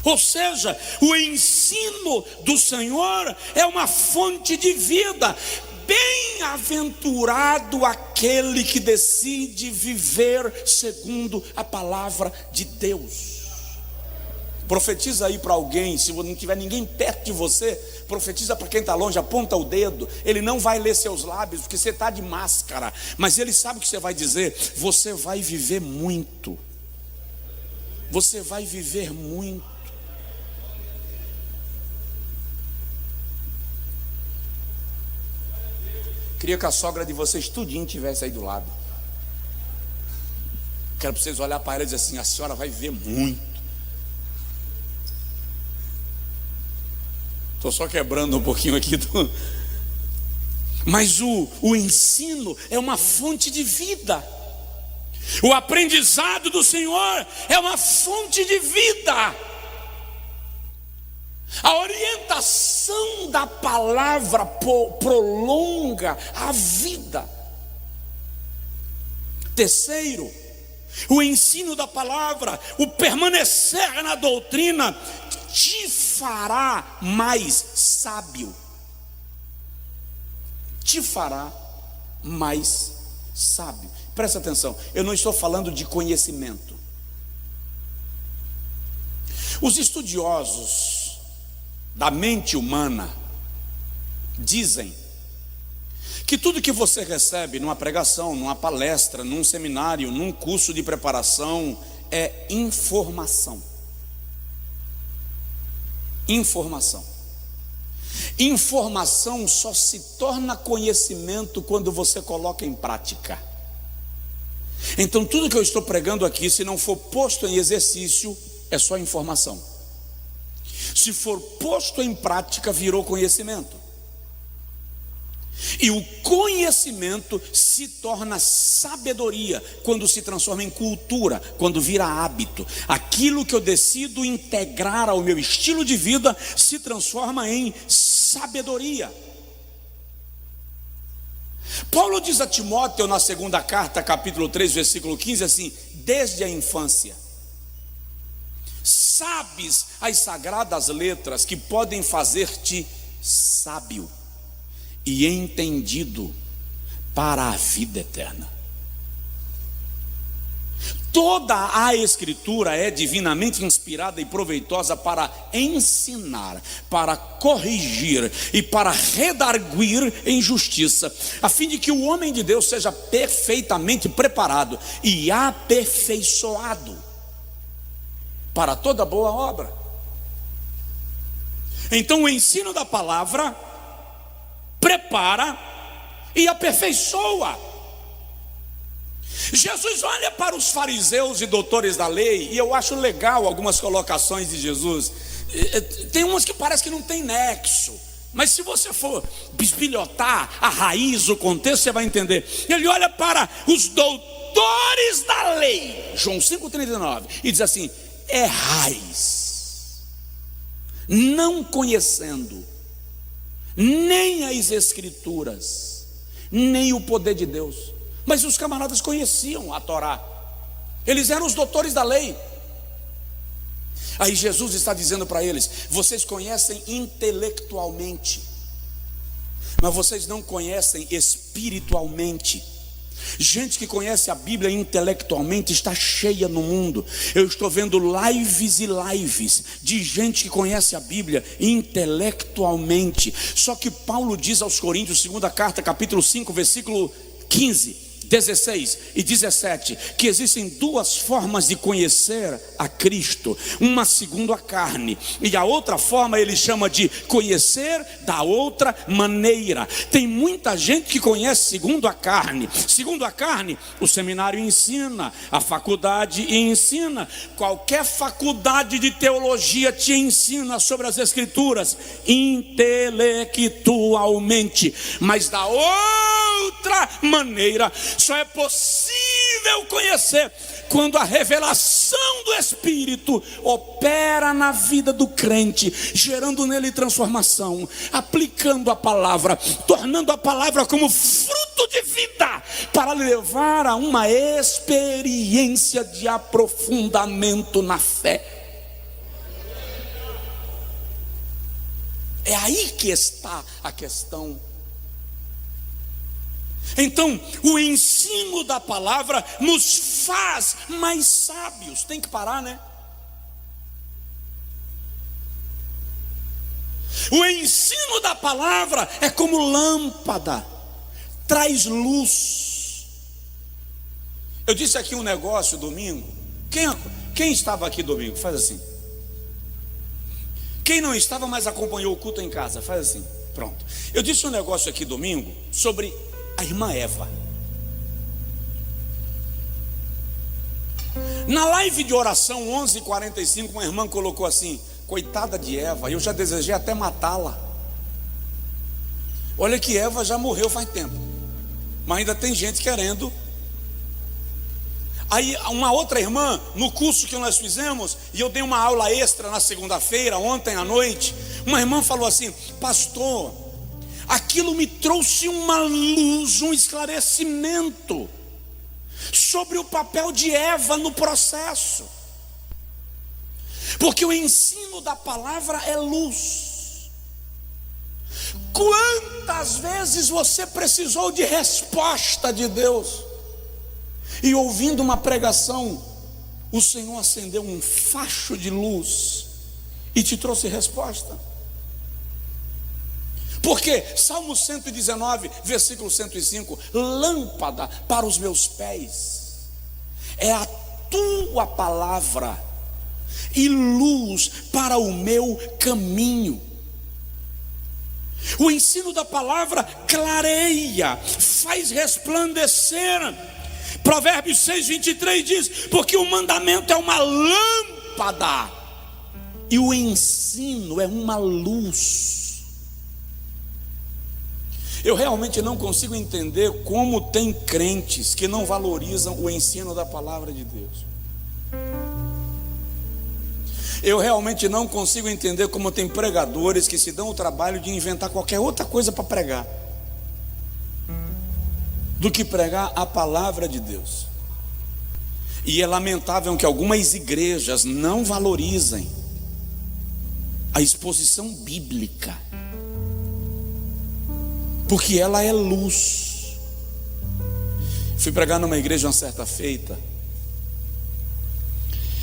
Ou seja, o ensino do Senhor é uma fonte de vida. Bem-aventurado aquele que decide viver segundo a palavra de Deus. Profetiza aí para alguém. Se não tiver ninguém perto de você, profetiza para quem está longe, aponta o dedo. Ele não vai ler seus lábios, porque você está de máscara, mas ele sabe o que você vai dizer. Você vai viver muito. Você vai viver muito. Queria que a sogra de vocês tudinho tivesse aí do lado. Quero para vocês olhar para ela e dizer assim: a senhora vai viver muito. Estou só quebrando um pouquinho aqui do... Mas o ensino é uma fonte de vida. O aprendizado do Senhor é uma fonte de vida. A orientação da palavra prolonga a vida. Terceiro, o ensino da palavra, o permanecer na doutrina, te fará mais sábio. Te fará mais sábio. Presta atenção, eu não estou falando de conhecimento. Os estudiosos da mente humana dizem que tudo que você recebe numa pregação, numa palestra, num seminário, num curso de preparação, é informação. Informação. Informação só se torna conhecimento quando você coloca em prática. Então tudo que eu estou pregando aqui, se não for posto em exercício, é só informação. Se for posto em prática, virou conhecimento. E o conhecimento se torna sabedoria quando se transforma em cultura, quando vira hábito. Aquilo que eu decido integrar ao meu estilo de vida se transforma em sabedoria. Paulo diz a Timóteo na segunda carta, capítulo 3, versículo 15, assim: desde a infância sabes as sagradas letras que podem fazer-te sábio e entendido para a vida eterna. Toda a Escritura é divinamente inspirada e proveitosa para ensinar, para corrigir e para redarguir em justiça, a fim de que o homem de Deus seja perfeitamente preparado e aperfeiçoado para toda boa obra. Então o ensino da palavra prepara e aperfeiçoa. Jesus olha para os fariseus e doutores da lei, e eu acho legal algumas colocações de Jesus. Tem umas que parece que não tem nexo, mas se você for bisbilhotar a raiz, o contexto, você vai entender. Ele olha para os doutores da lei, João 5,39, e diz assim: errais, não conhecendo nem as Escrituras, nem o poder de Deus. Mas os camaradas conheciam a Torá, eles eram os doutores da lei. Aí Jesus está dizendo para eles: vocês conhecem intelectualmente, mas vocês não conhecem espiritualmente. Gente que conhece a Bíblia intelectualmente está cheia no mundo. Eu estou vendo lives e lives de gente que conhece a Bíblia intelectualmente. Só que Paulo diz aos Coríntios, segunda carta, capítulo 5, versículo 15, 16 e 17, que existem duas formas de conhecer a Cristo. Uma segundo a carne, e a outra forma ele chama de conhecer da outra maneira. Tem muita gente que conhece segundo a carne. Segundo a carne, o seminário ensina, a faculdade ensina, qualquer faculdade de teologia te ensina sobre as Escrituras intelectualmente, mas da outra maneira só é possível conhecer quando a revelação do Espírito opera na vida do crente, gerando nele transformação, aplicando a palavra, tornando a palavra como fruto de vida, para levar a uma experiência de aprofundamento na fé. É aí que está a questão. Então, o ensino da palavra nos faz mais sábios. Tem que parar, né? O ensino da palavra é como lâmpada, traz luz. Eu disse aqui um negócio domingo. Quem estava aqui domingo? Faz assim. Quem não estava, mas acompanhou o culto em casa, faz assim. Pronto. Eu disse um negócio aqui domingo sobre a irmã Eva. Na live de oração 11h45, uma irmã colocou assim: coitada de Eva, eu já desejei até matá-la. Olha que Eva já morreu faz tempo, mas ainda tem gente querendo. Aí uma outra irmã, no curso que nós fizemos, e eu dei uma aula extra na segunda-feira, ontem à noite, uma irmã falou assim: pastor, aquilo me trouxe uma luz, um esclarecimento sobre o papel de Eva no processo, porque o ensino da palavra é luz. Quantas vezes você precisou de resposta de Deus, e ouvindo uma pregação, o Senhor acendeu um facho de luz e te trouxe resposta? Porque Salmo 119, versículo 105: lâmpada para os meus pés é a tua palavra e luz para o meu caminho. O ensino da palavra clareia, faz resplandecer. Provérbios 6:23 diz: porque o mandamento é uma lâmpada e o ensino é uma luz. Eu realmente não consigo entender como tem crentes que não valorizam o ensino da palavra de Deus. Eu realmente não consigo entender como tem pregadores que se dão o trabalho de inventar qualquer outra coisa para pregar do que pregar a palavra de Deus. E é lamentável que algumas igrejas não valorizem a exposição bíblica, porque ela é luz. Fui pregar numa igreja uma certa feita.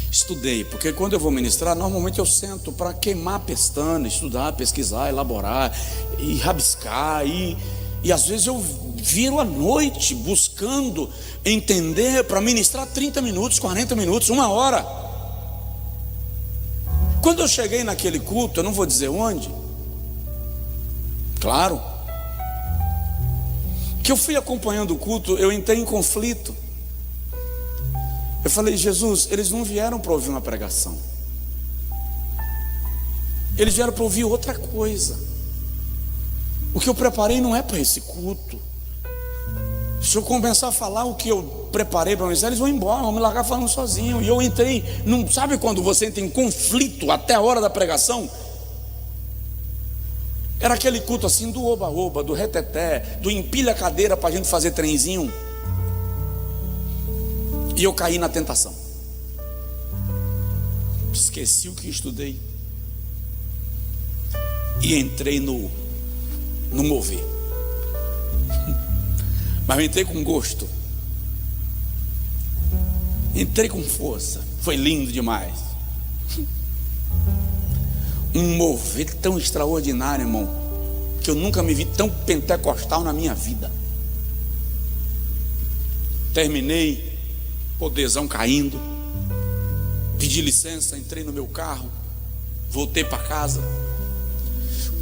Estudei, porque quando eu vou ministrar, normalmente eu sento para queimar a pestana, estudar, pesquisar, elaborar e rabiscar, e às vezes eu viro à noite buscando entender para ministrar 30 minutos, 40 minutos, 1 hora. Quando eu cheguei naquele culto, eu não vou dizer onde, claro, que eu fui acompanhando o culto, eu entrei em conflito. Eu falei: Jesus, eles não vieram para ouvir uma pregação, eles vieram para ouvir outra coisa. O que eu preparei não é para esse culto. Se eu começar a falar o que eu preparei para eles vão embora, vão me largar falando sozinho. E eu entrei, não sabe quando você entra em conflito até a hora da pregação? Era aquele culto assim do oba-oba, do reteté, do empilha a cadeira para a gente fazer trenzinho. E eu caí na tentação. Esqueci o que estudei e entrei no mover. Mas eu entrei com gosto, entrei com força. Foi lindo demais. Um mover tão extraordinário, irmão, que eu nunca me vi tão pentecostal na minha vida. Terminei, poderzão caindo, pedi licença, entrei no meu carro, voltei para casa.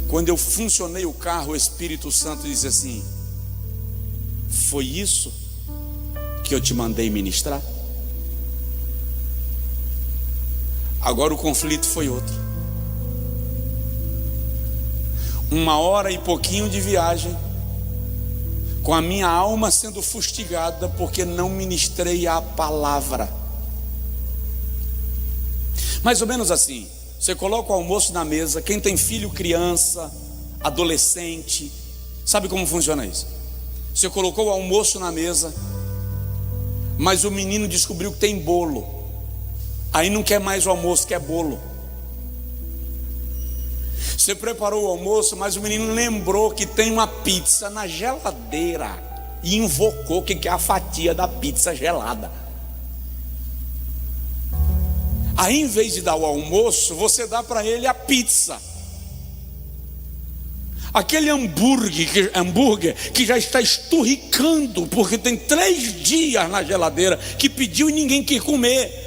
Quando eu funcionei o carro, o Espírito Santo disse assim: foi isso que eu te mandei ministrar? Agora o conflito foi outro. 1 hora e pouquinho de viagem, com a minha alma sendo fustigada porque não ministrei a palavra. Mais ou menos assim: você coloca o almoço na mesa, quem tem filho, criança, adolescente, sabe como funciona isso? Você colocou o almoço na mesa, mas o menino descobriu que tem bolo, aí não quer mais o almoço, quer bolo. Você preparou o almoço, mas o menino lembrou que tem uma pizza na geladeira e invocou que quer a fatia da pizza gelada. Aí, em vez de dar o almoço, você dá para ele a pizza. Aquele hambúrguer que já está esturricando, porque tem 3 dias na geladeira, que pediu e ninguém quer comer.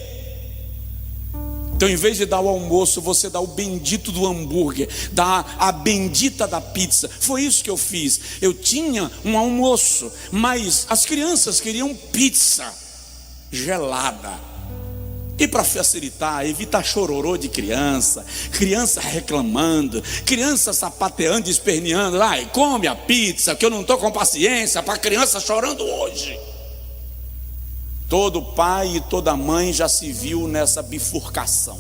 Então, em vez de dar o almoço, você dá o bendito do hambúrguer, dá a bendita da pizza. Foi isso que eu fiz. Eu tinha um almoço, mas as crianças queriam pizza gelada. E para facilitar, evitar chororô de criança, criança reclamando, criança sapateando, esperneando: ai, come a pizza, que eu não estou com paciência para a criança chorando hoje. Todo pai e toda mãe já se viu nessa bifurcação.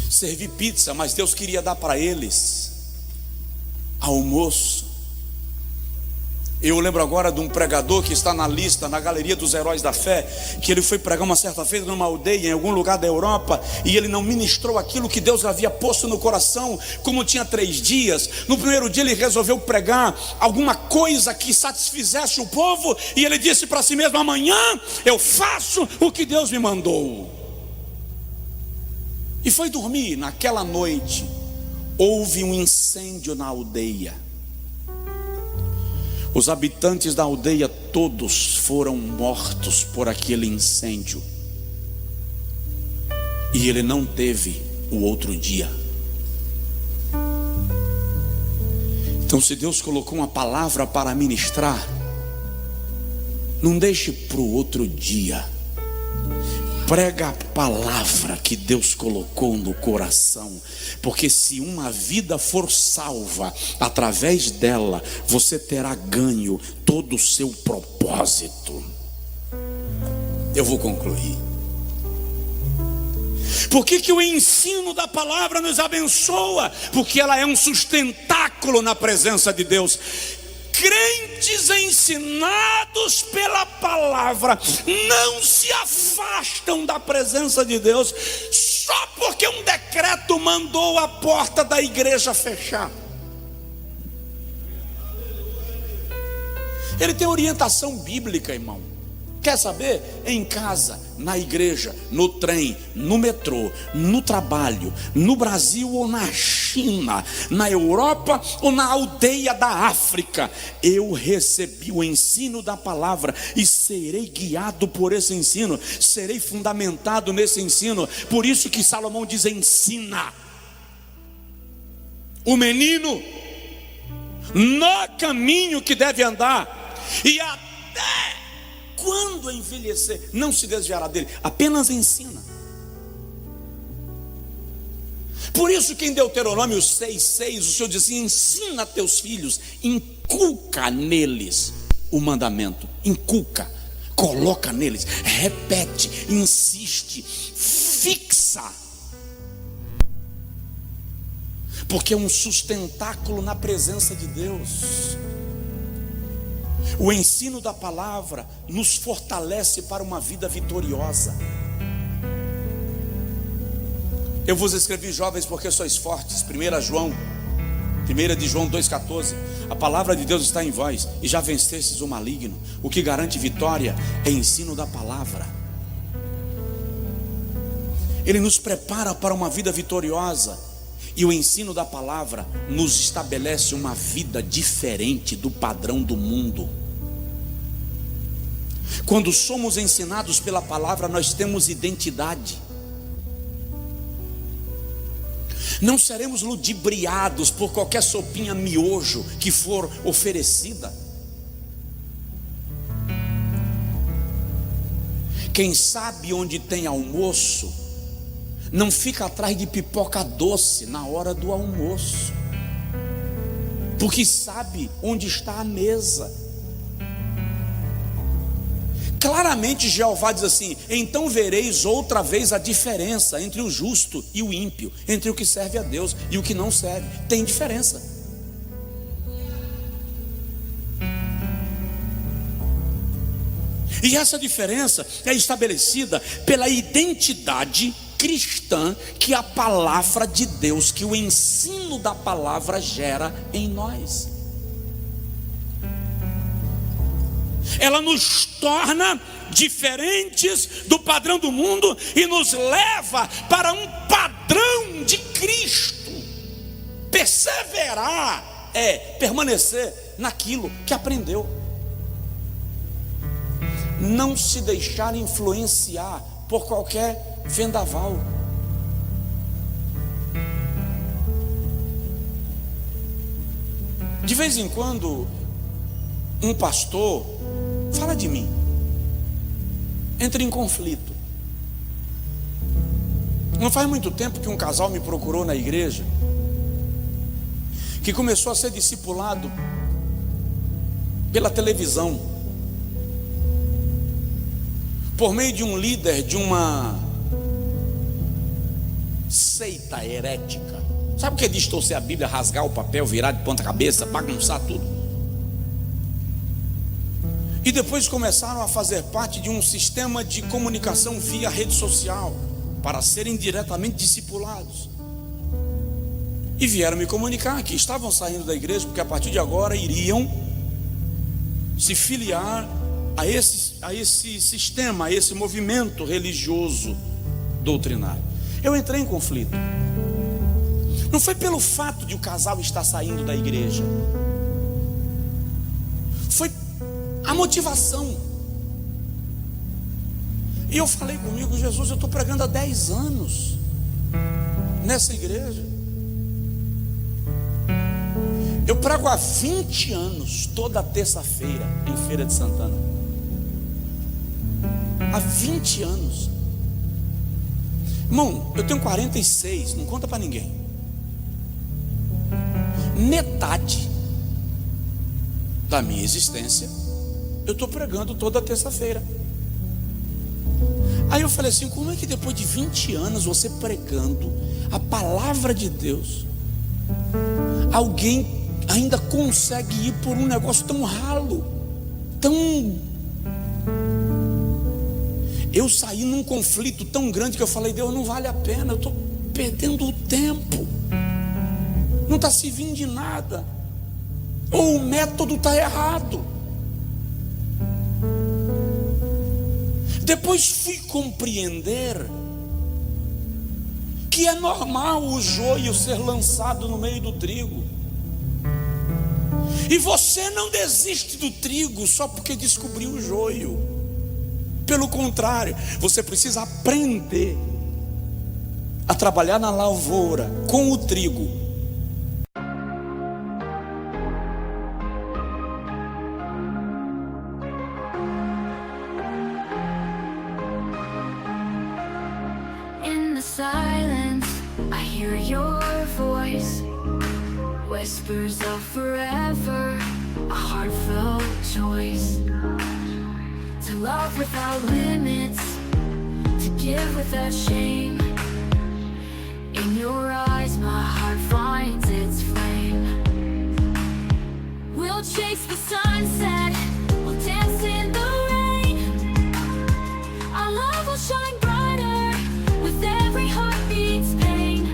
Servi pizza, mas Deus queria dar para eles almoço. Eu lembro agora de um pregador que está na lista, na galeria dos heróis da fé, que ele foi pregar uma certa feita numa aldeia, em algum lugar da Europa, e ele não ministrou aquilo que Deus havia posto no coração. Como tinha 3 dias, no primeiro dia ele resolveu pregar alguma coisa que satisfizesse o povo, e ele disse para si mesmo: amanhã eu faço o que Deus me mandou. E foi dormir. Naquela noite houve um incêndio na aldeia. Os habitantes da aldeia todos foram mortos por aquele incêndio. E ele não teve o outro dia. Então, se Deus colocou uma palavra para ministrar, não deixe para o outro dia. Prega a palavra que Deus colocou no coração, porque se uma vida for salva, através dela, você terá ganho todo o seu propósito. Eu vou concluir. Por que o ensino da palavra nos abençoa? Porque ela é um sustentáculo na presença de Deus. Crentes ensinados pela palavra não se afastam da presença de Deus só porque um decreto mandou a porta da igreja fechar. Ele tem orientação bíblica, irmão. Quer saber? Em casa, na igreja, no trem, no metrô, no trabalho, no Brasil ou na China, na Europa ou na aldeia da África, eu recebi o ensino da palavra e serei guiado por esse ensino, serei fundamentado nesse ensino. Por isso que Salomão diz: ensina o menino no caminho que deve andar, e até quando envelhecer, não se desviará dele. Apenas ensina. Por isso que em Deuteronômio 6,6 o Senhor diz assim: ensina a teus filhos, inculca neles o mandamento. Inculca, coloca neles, repete, insiste, fixa. Porque é um sustentáculo na presença de Deus. O ensino da palavra nos fortalece para uma vida vitoriosa. Eu vos escrevi, jovens, porque sois fortes. 1 de João 2,14. A palavra de Deus está em vós e já vencestes o maligno. O que garante vitória é ensino da palavra. Ele nos prepara para uma vida vitoriosa. E o ensino da palavra nos estabelece uma vida diferente do padrão do mundo. Quando somos ensinados pela palavra, nós temos identidade. Não seremos ludibriados por qualquer sopinha miojo que for oferecida. Quem sabe onde tem almoço não fica atrás de pipoca doce na hora do almoço, porque sabe onde está a mesa. Claramente Jeová diz assim: então vereis outra vez a diferença entre o justo e o ímpio, entre o que serve a Deus e o que não serve. Tem diferença. E essa diferença é estabelecida pela identidade cristã que a palavra de Deus, que o ensino da palavra gera em nós. Ela nos torna diferentes do padrão do mundo e nos leva para um padrão de Cristo. Perseverar é permanecer naquilo que aprendeu. Não se deixar influenciar por qualquer vendaval. De vez em quando um pastor fala de mim, entra em conflito. Não faz muito tempo que um casal me procurou na igreja, que começou a ser discipulado pela televisão, por meio de um líder de uma seita herética. Sabe o que é distorcer a Bíblia, rasgar o papel, virar de ponta cabeça, bagunçar tudo? E depois começaram a fazer parte de um sistema de comunicação via rede social, para serem diretamente discipulados. E vieram me comunicar que estavam saindo da igreja, porque a partir de agora iriam se filiar a esse sistema, a esse movimento religioso doutrinário. Eu entrei em conflito. Não foi pelo fato de o casal estar saindo da igreja, foi a motivação. E eu falei comigo: Jesus, eu estou pregando há 10 anos nessa igreja. Eu prego há 20 anos, toda terça-feira, em Feira de Santana. Há 20 anos. Irmão, eu tenho 46, não conta para ninguém. Metade da minha existência eu estou pregando toda terça-feira. Aí eu falei assim: como é que depois de 20 anos você pregando a palavra de Deus, alguém ainda consegue ir por um negócio tão ralo, tão... Eu saí num conflito tão grande que eu falei: Deus, não vale a pena, eu estou perdendo o tempo, não está servindo de nada, ou o método está errado. Depois fui compreender que é normal o joio ser lançado no meio do trigo. E você não desiste do trigo só porque descobriu o joio. Pelo contrário, você precisa aprender a trabalhar na lavoura com o trigo. In the silence, I hear your voice. Whispers of forever, a heartfelt choice. To love without limits, to give without shame. In your eyes my heart finds its flame. We'll chase the sunset, we'll dance in the rain. Our love will shine brighter with every heartbeat's pain.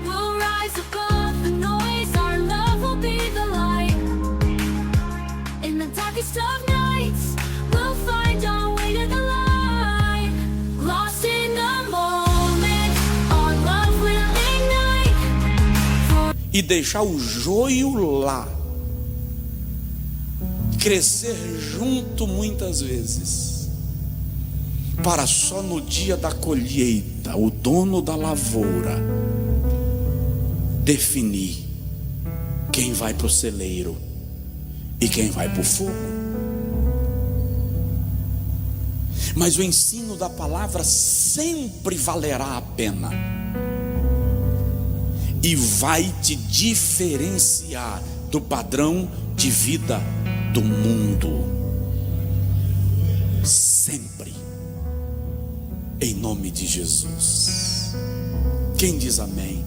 We'll rise above the noise, our love will be the light. In the darkest of nights, we'll find our way to the light. Lost in the moment, our love will ignite. E deixar o joio lá, crescer junto muitas vezes, para só no dia da colheita o dono da lavoura definir quem vai para o celeiro e quem vai para o fogo. Mas o ensino da palavra sempre valerá a pena e vai te diferenciar do padrão de vida do mundo. Sempre. Em nome de Jesus. Quem diz amém?